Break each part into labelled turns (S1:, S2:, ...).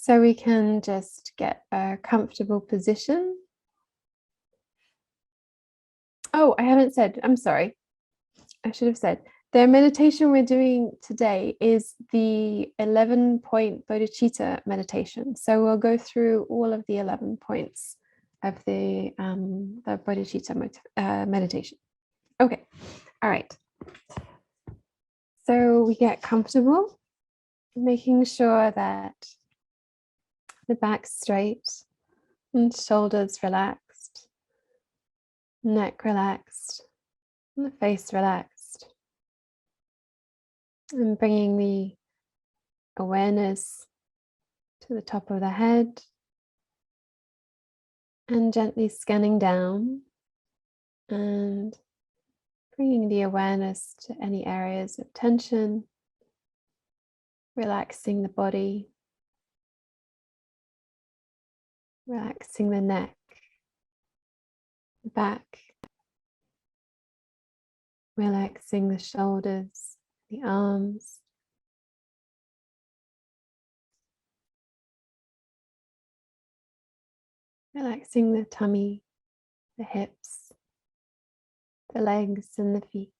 S1: So we can just get a comfortable position. Oh, I haven't said, I'm sorry. I should have said, the meditation we're doing today is the 11-point Bodhicitta meditation. So we'll go through all of the 11 points of the Bodhicitta meditation. Okay, all right. So we get comfortable, making sure that the back's straight and shoulders relaxed, neck relaxed, and the face relaxed. And bringing the awareness to the top of the head and gently scanning down and bringing the awareness to any areas of tension, relaxing the body, relaxing the neck, the back, relaxing the shoulders, the arms, relaxing the tummy, the hips, the legs and the feet.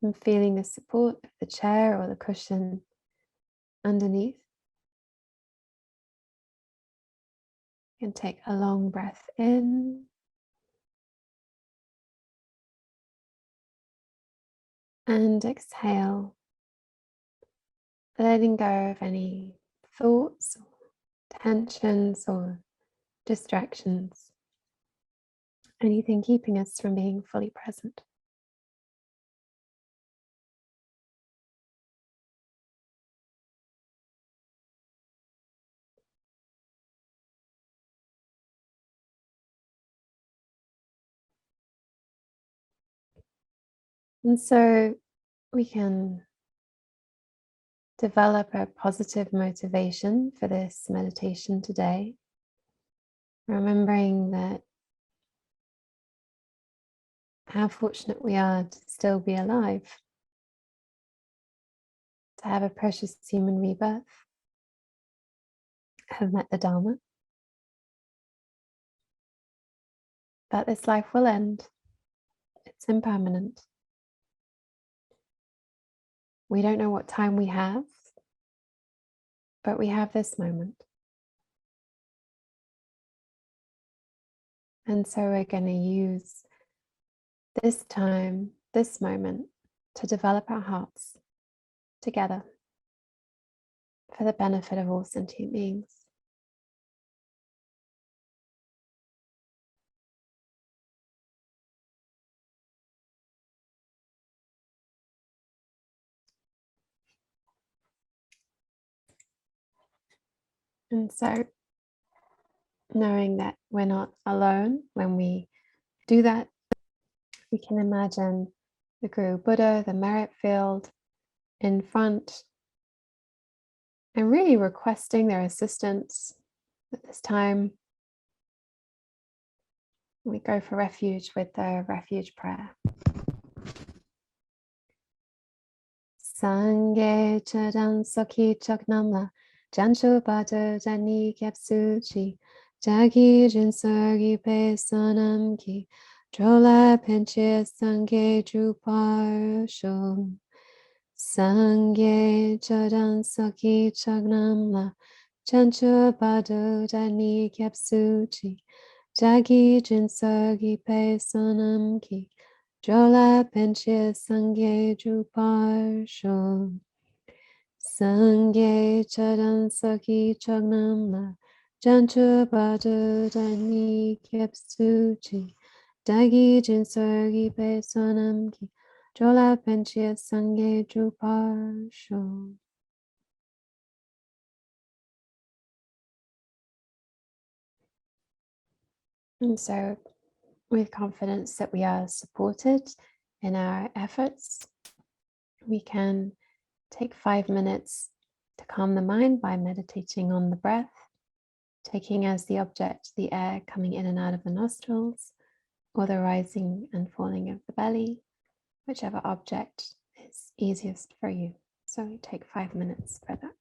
S1: And feeling the support of the chair or the cushion underneath. You can take a long breath in and exhale, letting go of any thoughts or tensions or distractions, anything keeping us from being fully present. And so we can develop a positive motivation for this meditation today, remembering that how fortunate we are to still be alive, to have a precious human rebirth, have met the Dharma. But this life will end. It's impermanent. We don't know what time we have, but we have this moment. And so we're going to use this time, this moment, to develop our hearts together for the benefit of all sentient beings. And so, knowing that we're not alone when we do that, we can imagine the Guru Buddha, the merit field in front, and really requesting their assistance at this time. We go for refuge with the refuge prayer. Sangye chadan sokhi choknamla jancho bada jani kyapsuchi jagi jinsagi pe sonam ki drola penche sangye druparsho. Sangye chadan sokhi choknamla jancho bada jani kyapsuchi jagi jinsagi pe sonam ki Jola penche sangye druparsho. Sangye chadan saki chagnamla janchu badu dani kepsuchi dagi jinsargi pe sonamki Jola penche sangye druparsho. And so, with confidence that we are supported in our efforts, we can take 5 minutes to calm the mind by meditating on the breath, taking as the object the air coming in and out of the nostrils, or the rising and falling of the belly, whichever object is easiest for you. So you take 5 minutes for that.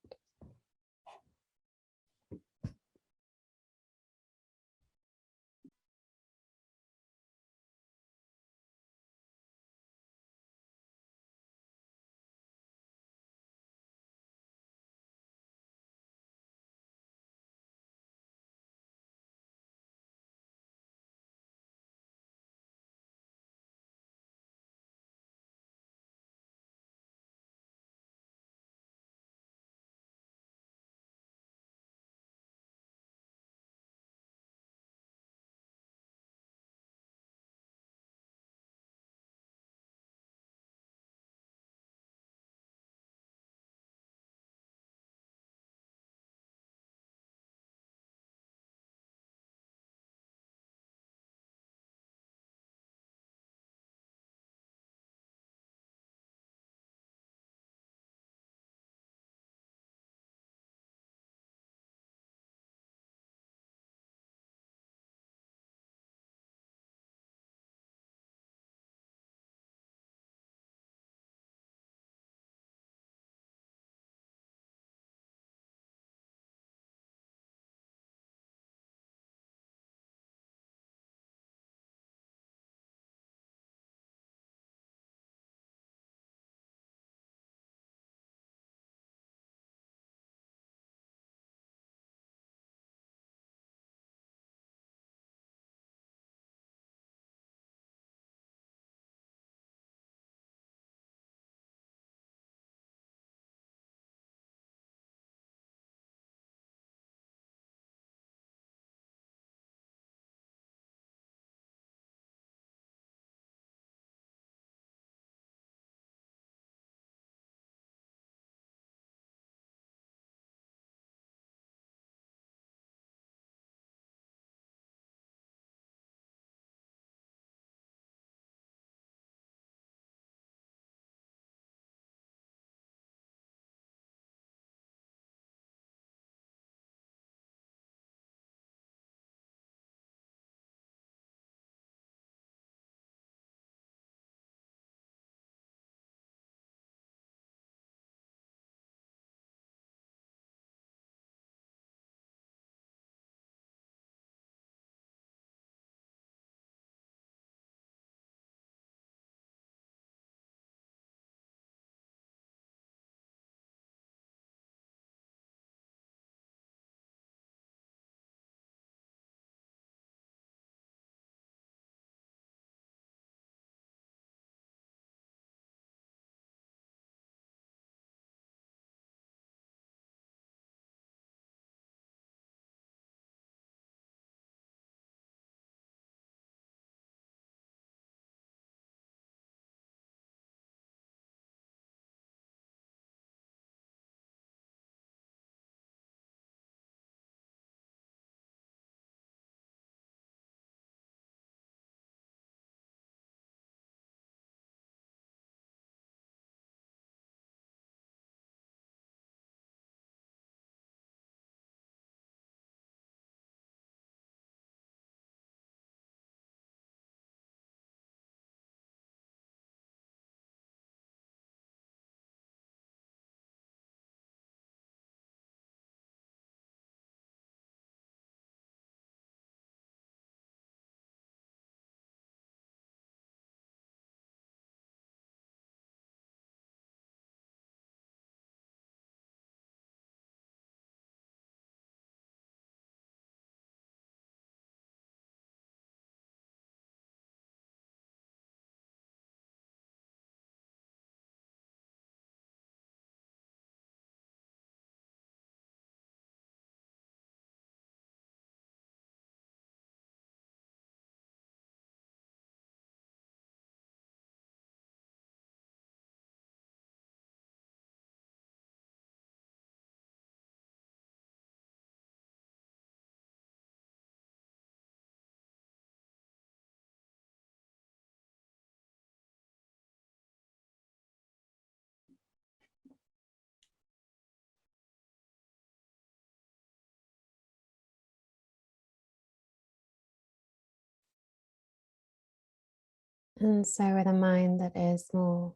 S1: And so with a mind that is more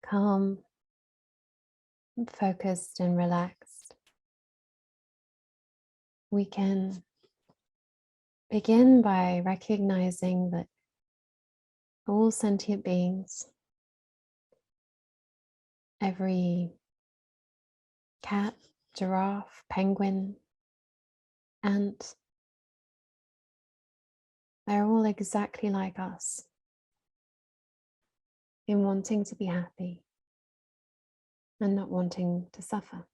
S1: calm focused and relaxed, we can begin by recognizing that all sentient beings, every cat, giraffe, penguin, ant, they're all exactly like us in wanting to be happy and not wanting to suffer.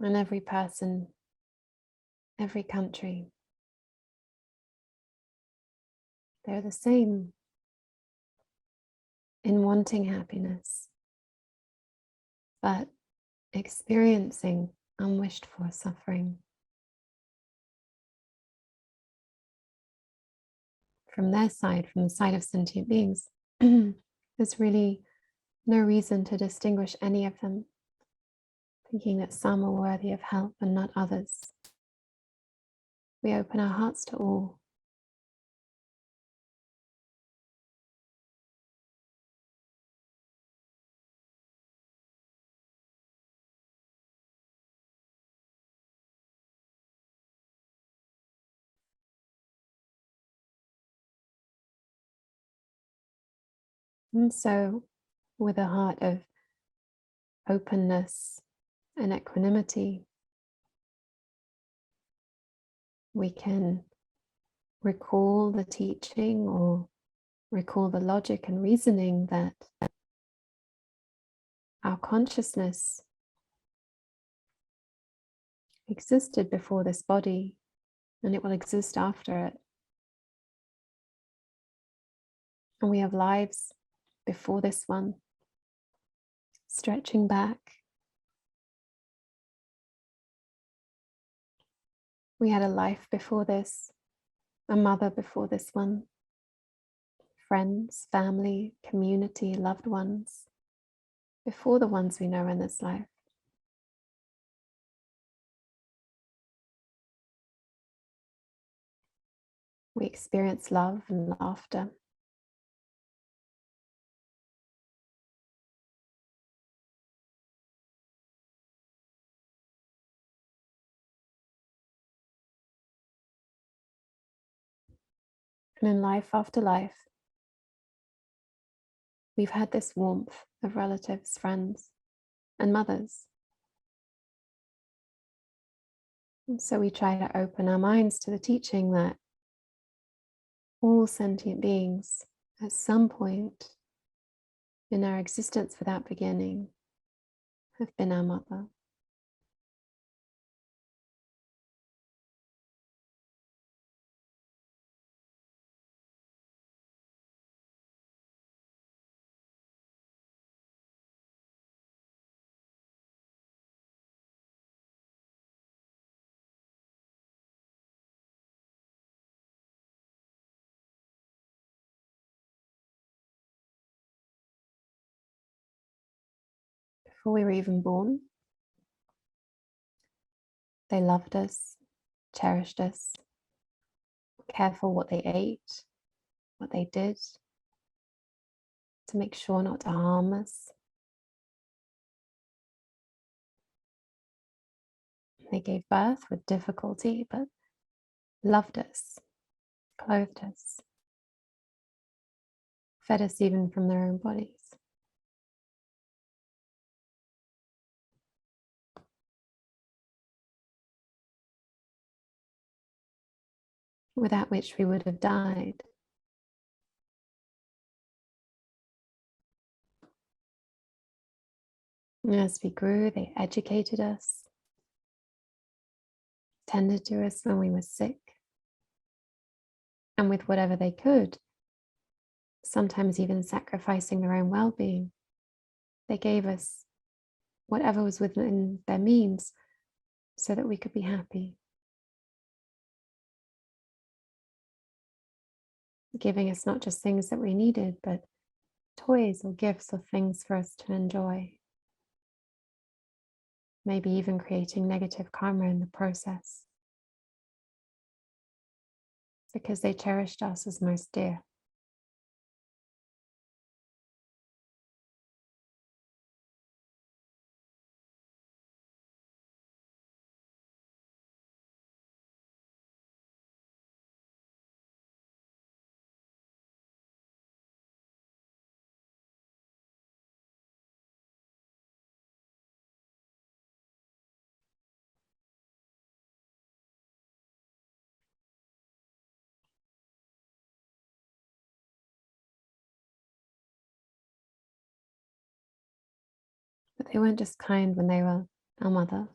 S1: And every person, every country, they're the same in wanting happiness, but experiencing unwished for suffering. From their side, from the side of sentient beings, there's really no reason to distinguish any of them, thinking that some are worthy of help and not others. We open our hearts to all. And so, with a heart of openness and equanimity, we can recall the teaching or recall the logic and reasoning that our consciousness existed before this body and it will exist after it. And we have lives before this one, stretching back. We had a life before this, a mother before this one, friends, family, community, loved ones, before the ones we know in this life. We experience love and laughter. And in life after life, we've had this warmth of relatives, friends, and mothers. And so we try to open our minds to the teaching that all sentient beings, at some point in our existence without beginning, have been our mother. Before we were even born, they loved us, cherished us, careful what they ate, what they did, to make sure not to harm us. They gave birth with difficulty, but loved us, clothed us, fed us even from their own bodies. Without which we would have died. And as we grew, they educated us, tended to us when we were sick, and with whatever they could, sometimes even sacrificing their own well-being, they gave us whatever was within their means so that we could be happy. Giving us not just things that we needed, but toys or gifts or things for us to enjoy. Maybe even creating negative karma in the process. because they cherished us as most dear. But they weren't just kind when they were our mother.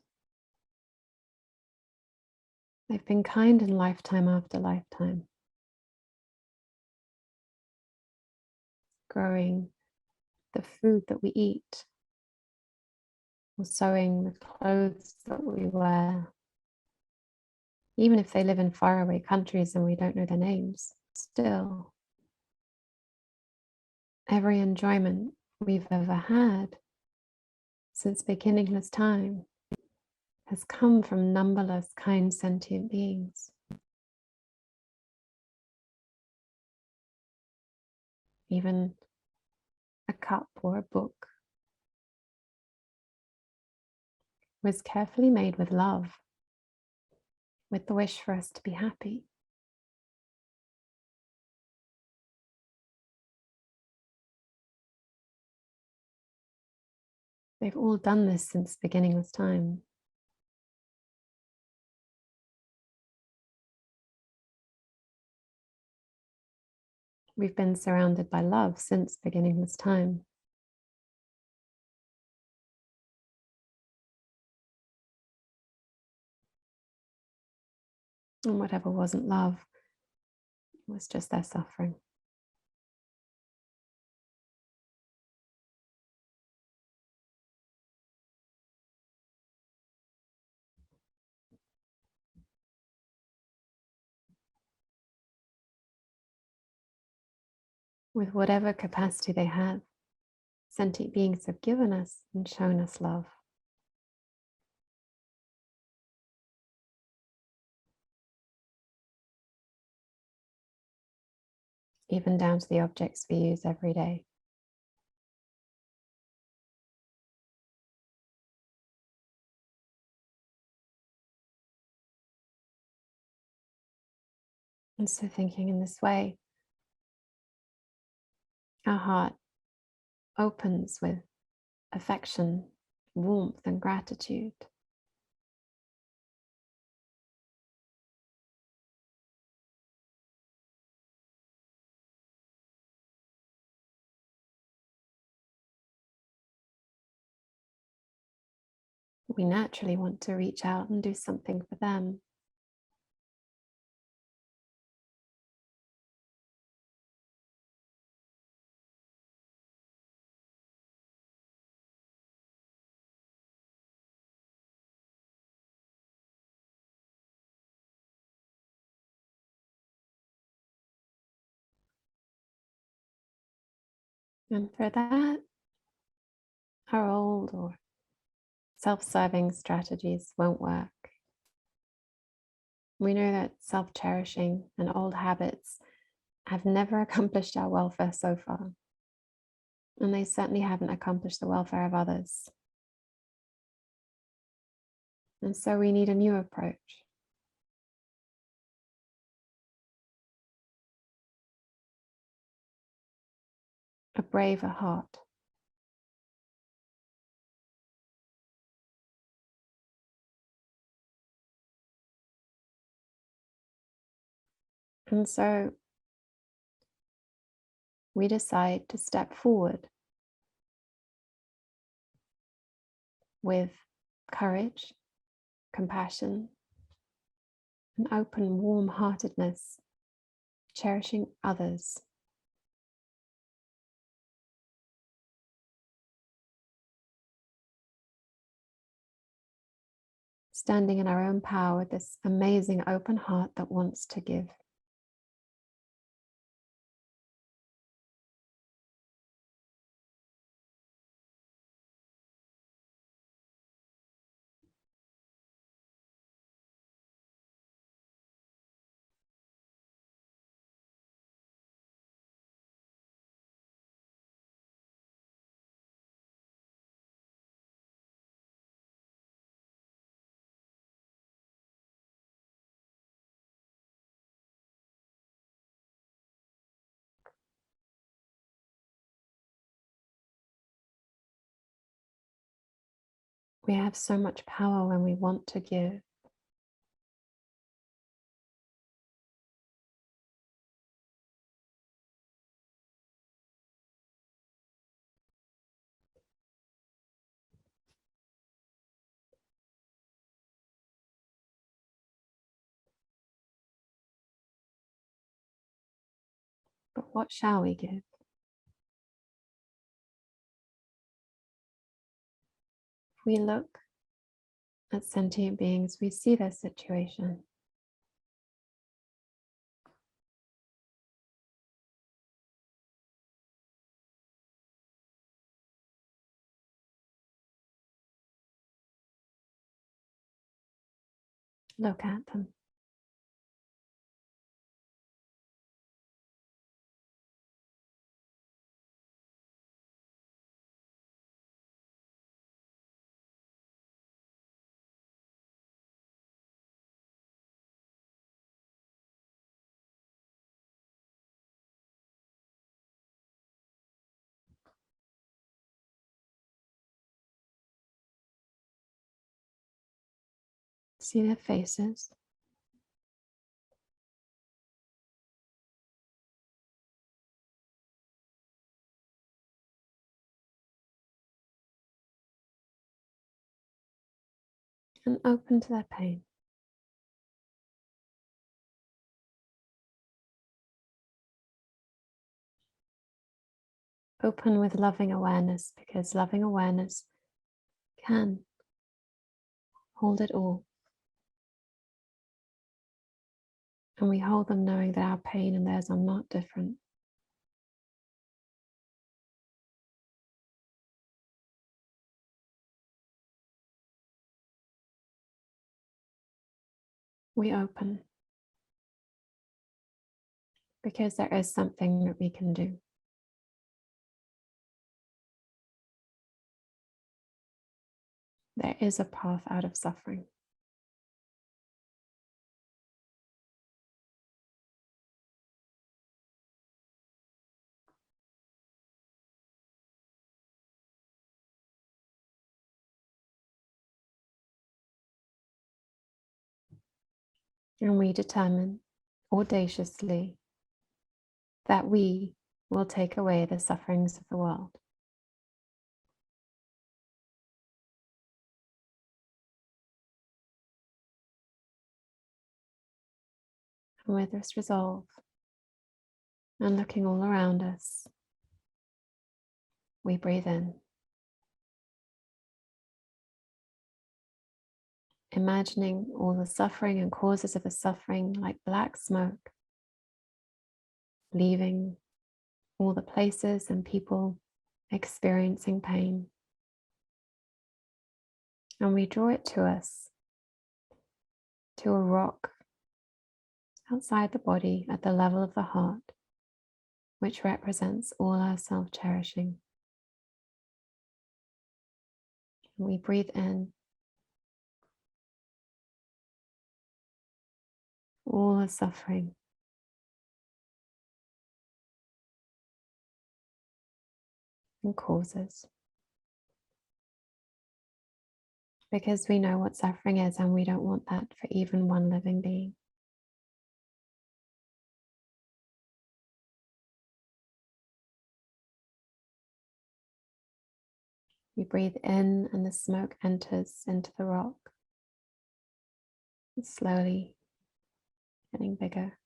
S1: They've been kind in lifetime after lifetime, growing the food that we eat, or sewing the clothes that we wear. Even if they live in faraway countries and we don't know their names, still, every enjoyment we've ever had since beginningless time has come from numberless kind sentient beings. Even a cup or a book was carefully made with love, with the wish for us to be happy. They've all done this since beginningless time. We've been surrounded by love since beginningless time. And whatever wasn't love was just their suffering. With whatever capacity they have, sentient beings have given us and shown us love. Even down to the objects we use every day. And so thinking in this way, our heart opens with affection, warmth, and gratitude. We naturally want to reach out and do something for them. And for that, our old or self-serving strategies won't work. We know that self-cherishing and old habits have never accomplished our welfare so far. And they certainly haven't accomplished the welfare of others. And so we need a new approach. A braver heart. And so we decide to step forward with courage, compassion, and open warm-heartedness, cherishing others. Standing in our own power with this amazing open heart that wants to give. We have so much power when we want to give. But what shall we give? If we look at sentient beings, we see their situation. Look at them. See their faces. And open to their pain. Open with loving awareness, because loving awareness can hold it all. And we hold them knowing that our pain and theirs are not different. We open because there is something that we can do. There is a path out of suffering. And we determine audaciously that we will take away the sufferings of the world. And with this resolve, and looking all around us, we breathe in, imagining all the suffering and causes of the suffering like black smoke, leaving all the places and people experiencing pain. And we draw it to us, to a rock outside the body at the level of the heart, which represents all our self-cherishing. We breathe in all the suffering, and causes, because we know what suffering is and we don't want that for even one living being. We breathe in and the smoke enters into the rock, slowly getting bigger.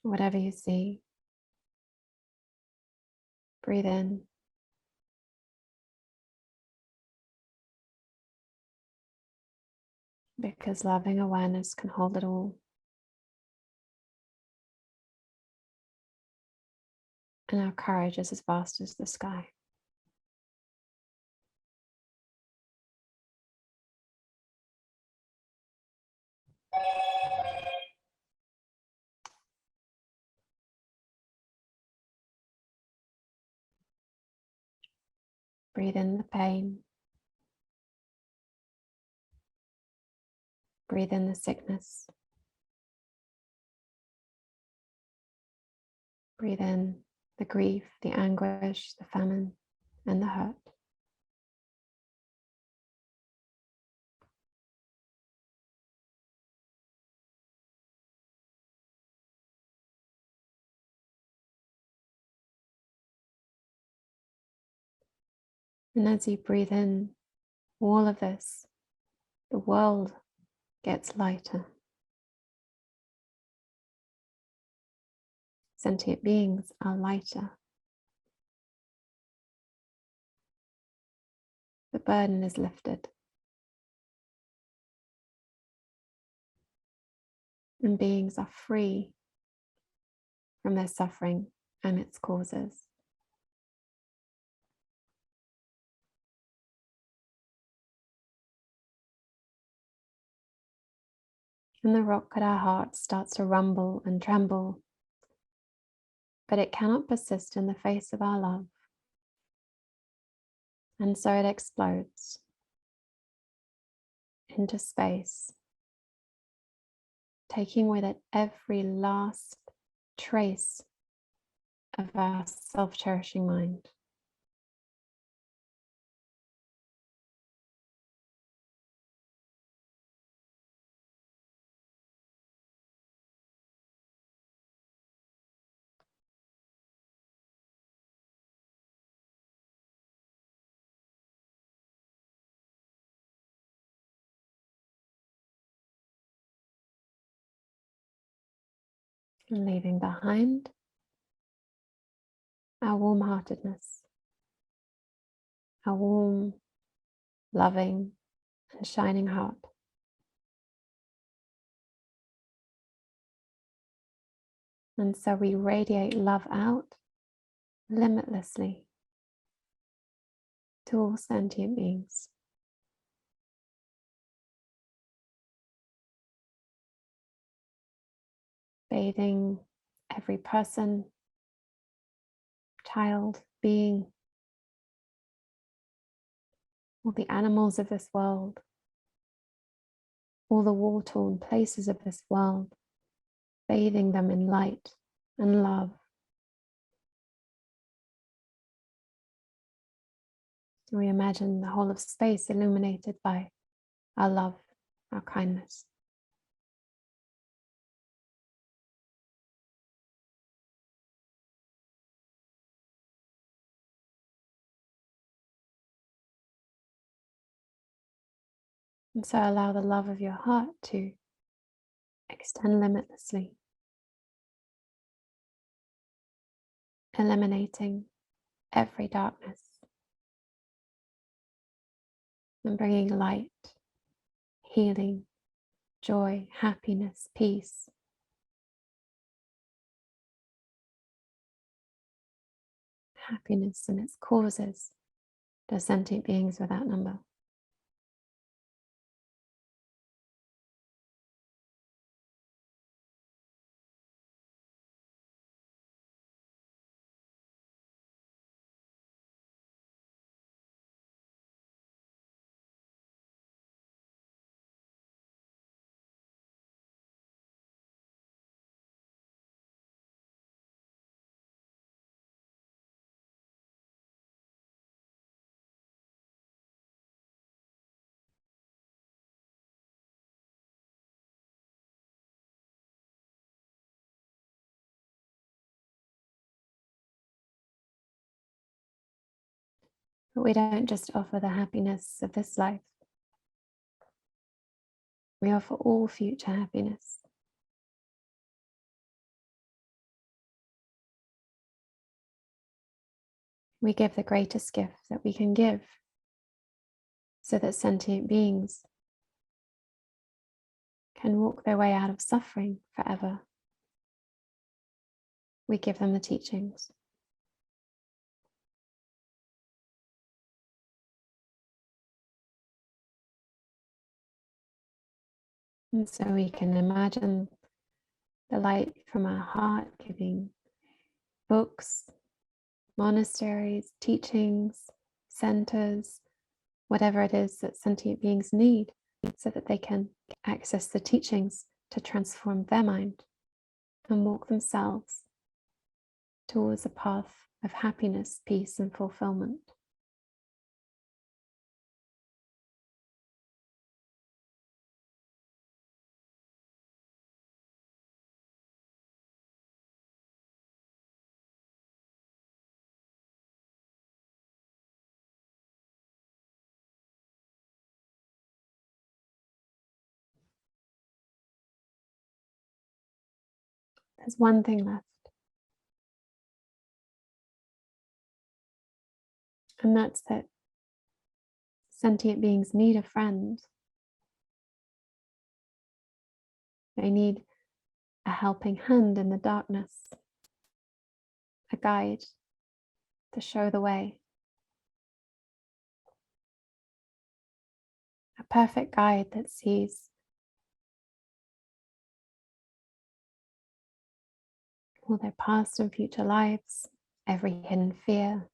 S1: Whatever you see, breathe in. Because loving awareness can hold it all. And our courage is as vast as the sky. Breathe in the pain. Breathe in the sickness. Breathe in the grief, the anguish, the famine, and the hurt. And as you breathe in all of this, the world gets lighter. Sentient beings are lighter. The burden is lifted. And beings are free from their suffering and its causes. And the rock at our heart starts to rumble and tremble, but it cannot persist in the face of our love. And so it explodes into space, taking with it every last trace of our self-cherishing mind. And leaving behind our warm-heartedness, our warm, loving, and shining heart. And so we radiate love out limitlessly to all sentient beings. Bathing every person, child, being, all the animals of this world, all the war-torn places of this world, bathing them in light and love. We imagine the whole of space illuminated by our love, our kindness. And so allow the love of your heart to extend limitlessly, eliminating every darkness and bringing light, healing, joy, happiness, peace. Happiness and its causes to sentient beings without number. But we don't just offer the happiness of this life. We offer all future happiness. We give the greatest gift that we can give so that sentient beings can walk their way out of suffering forever. We give them the teachings. And so we can imagine the light from our heart giving books, monasteries, teachings, centers, whatever it is that sentient beings need so that they can access the teachings to transform their mind and walk themselves towards a path of happiness, peace, and fulfillment. There's one thing left, and that's that sentient beings need a friend. They need a helping hand in the darkness, a guide to show the way, a perfect guide that sees all their past and future lives, every hidden fear,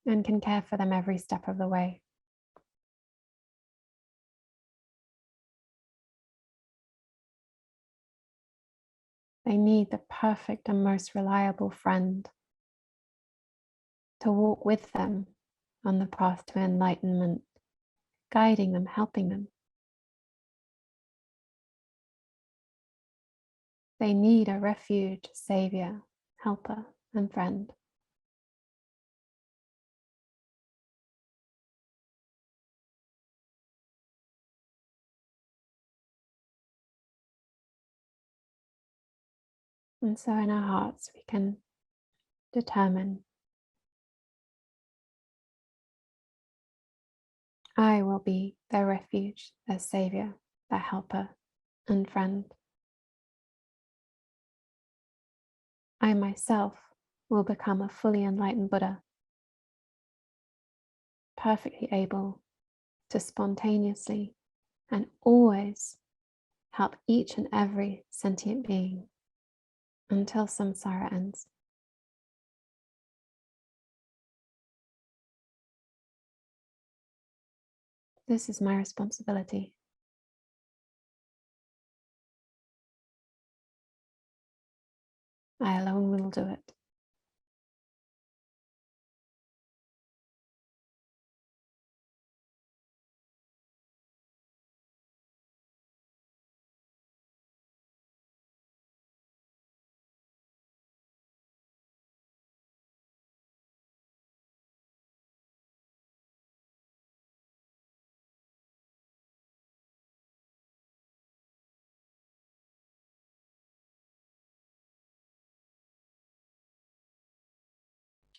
S1: and can care for them every step of the way. They need the perfect and most reliable friend to walk with them on the path to enlightenment, guiding them, helping them. They need a refuge, savior, helper, and friend. And so in our hearts, we can determine, I will be their refuge, their savior, their helper, and friend. I myself will become a fully enlightened Buddha, perfectly able to spontaneously and always help each and every sentient being until samsara ends. This is my responsibility. I alone will do it.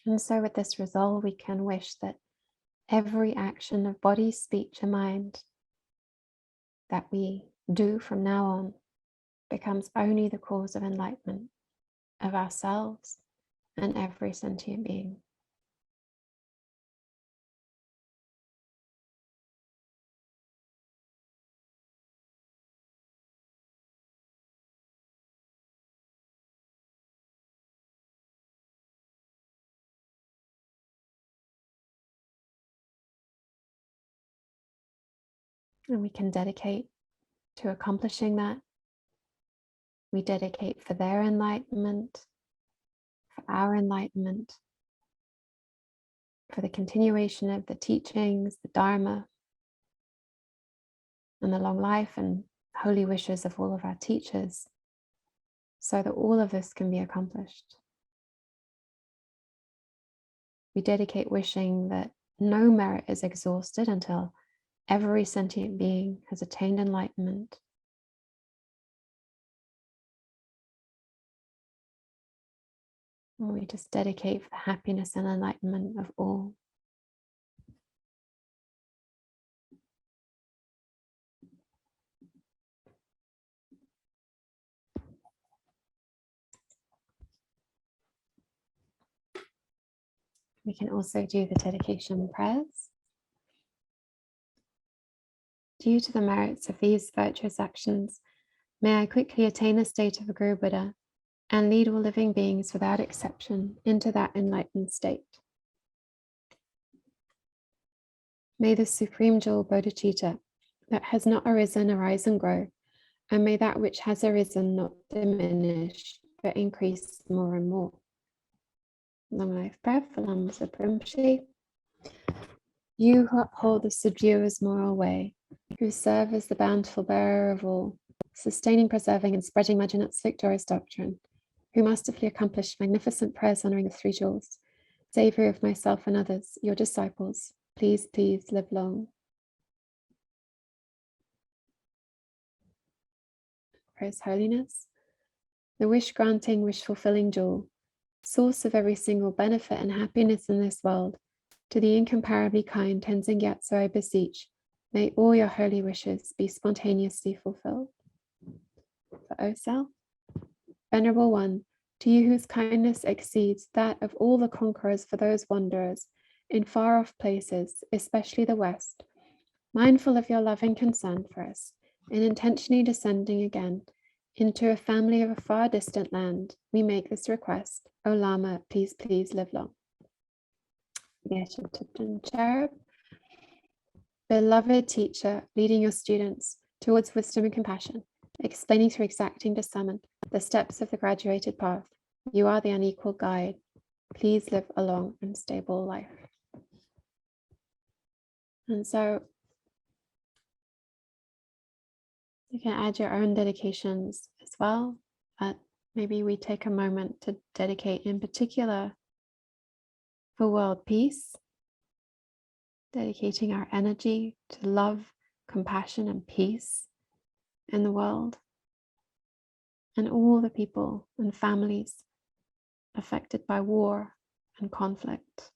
S1: And so with this resolve, we can wish that every action of body, speech, and mind that we do from now on becomes only the cause of enlightenment of ourselves and every sentient being. And we can dedicate to accomplishing that. We dedicate for their enlightenment, for our enlightenment, for the continuation of the teachings, the Dharma, and the long life and holy wishes of all of our teachers, so that all of this can be accomplished. We dedicate wishing that no merit is exhausted until every sentient being has attained enlightenment. And we just dedicate for the happiness and enlightenment of all. We can also do the dedication prayers. Due to the merits of these virtuous actions, may I quickly attain the state of a Guru Buddha and lead all living beings without exception into that enlightened state. May the supreme jewel Bodhicitta that has not arisen arise and grow, and may that which has arisen not diminish, but increase more and more. Long life breath for Lama Tsongkhapa. You who uphold the subduer's moral way, who serve as the bountiful bearer of all, sustaining, preserving, and spreading Majinat's victorious doctrine, who masterfully accomplished magnificent prayers honoring the three jewels, savior of myself and others, your disciples, please, please live long. For His Holiness, the wish-granting, wish-fulfilling jewel, source of every single benefit and happiness in this world, to the incomparably kind Tenzin Gyatso I beseech, may all your holy wishes be spontaneously fulfilled. For O Self, Venerable One, to you whose kindness exceeds that of all the conquerors for those wanderers in far-off places, especially the West, mindful of your loving concern for us, and intentionally descending again into a family of a far distant land, we make this request. O Lama, please, please live long. Dechen Thubten Cherub, beloved teacher, leading your students towards wisdom and compassion, explaining through exacting discernment the steps of the graduated path. You are the unequaled guide. Please live a long and stable life. And so you can add your own dedications as well, but maybe we take a moment to dedicate in particular for world peace, dedicating our energy to love, compassion, and peace in the world, and all the people and families affected by war and conflict.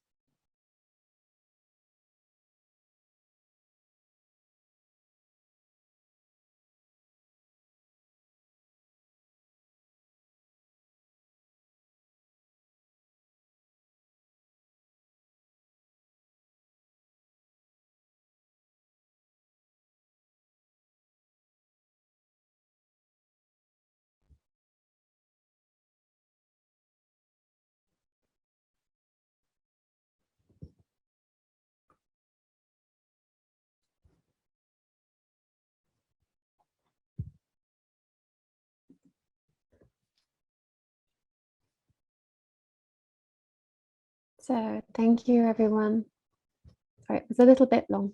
S1: So thank you, everyone. Sorry, it was a little bit long.